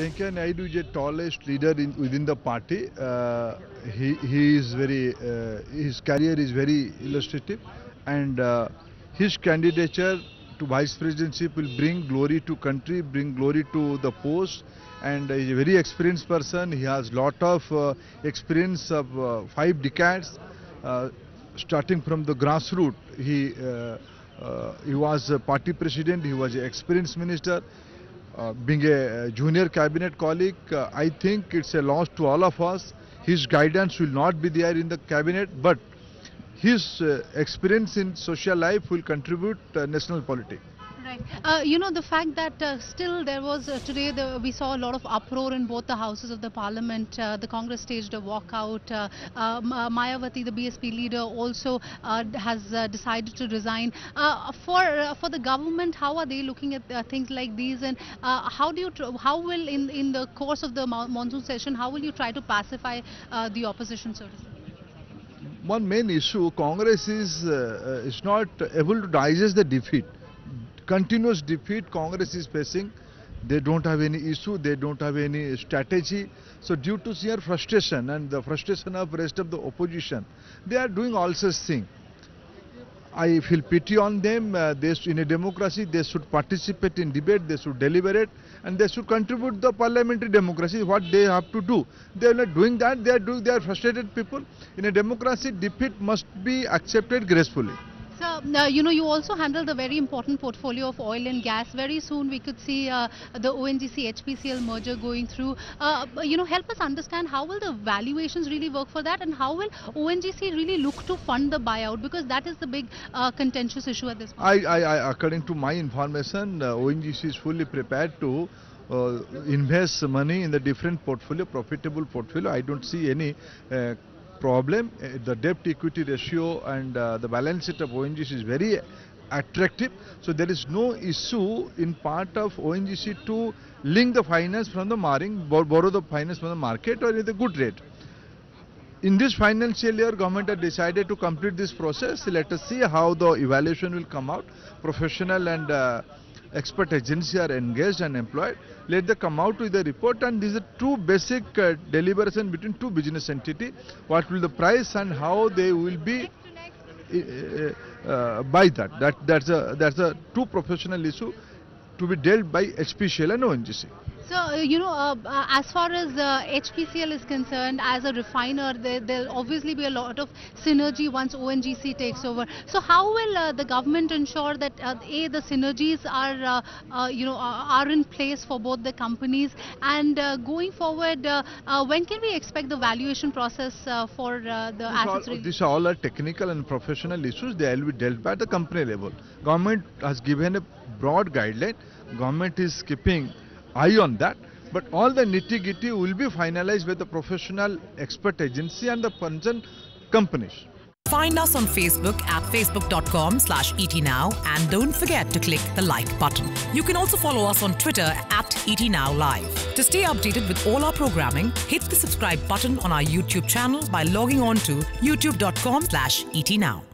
Venkaiah Naidu is the tallest leader within the party. He is very, his career is very illustrative, and his candidature to vice presidency will bring glory to country, bring glory to the post, and he is a very experienced person. He has lot of experience of 5 decades, starting from the grassroots. He was a party president, he was an experienced minister. Being a junior cabinet colleague, I think it's a loss to all of us. His guidance will not be there in the cabinet, but his experience in social life will contribute national politics. Right. You know, the fact that still there was today we saw a lot of uproar in both the houses of the parliament. The Congress staged a walkout. Mayawati, the BSP leader, also has decided to resign. For the government, how are they looking at things like these, and how will in the course of the monsoon session, how will you try to pacify the opposition, so to say? One main issue, Congress is not able to digest the defeat. Continuous defeat Congress is facing. They don't have any issue, they don't have any strategy. So due to sheer frustration and the frustration of rest of the opposition, they are doing all such things. I feel pity on them. In a democracy, they should participate in debate, they should deliberate, and they should contribute the parliamentary democracy, what they have to do. They are not doing that, they are frustrated people. In a democracy, defeat must be accepted gracefully. So, you know, you also handle the very important portfolio of oil and gas. Very soon we could see the ONGC-HPCL merger going through. You know, help us understand how will the valuations really work for that, and how will ONGC really look to fund the buyout, because that is the big contentious issue at this point. According to my information, ONGC is fully prepared to invest money in the different portfolio, profitable portfolio. I don't see any problem. The debt equity ratio and the balance sheet of ONGC is very attractive, so there is no issue in part of ONGC to link the finance from the borrow the finance from the market or at a good rate. In this financial year, government has decided to complete this process. Let us see how the evaluation will come out. Professional and expert agencies are engaged and employed. Let them come out with a report, and these are two basic deliberation between two business entities. What will the price and how they will be by that. That's a two professional issue to be dealt by HPCL and ONGC. So, you know, as far as HPCL is concerned, as a refiner, there'll obviously be a lot of synergy once ONGC takes over. So how will the government ensure that the synergies are, you know, are in place for both the companies, and going forward, when can we expect the valuation process for the assets? These are all technical and professional issues. They will be dealt by the company level. Government has given a broad guideline. Government is keeping eye on that, but all the nitty-gritty will be finalized with the professional expert agency and the concerned companies. Find us on Facebook at facebook.com/ETNow, and don't forget to click the like button. You can also follow us on Twitter at ETNowLive. To stay updated with all our programming, hit the subscribe button on our YouTube channel by logging on to youtube.com/ETNow.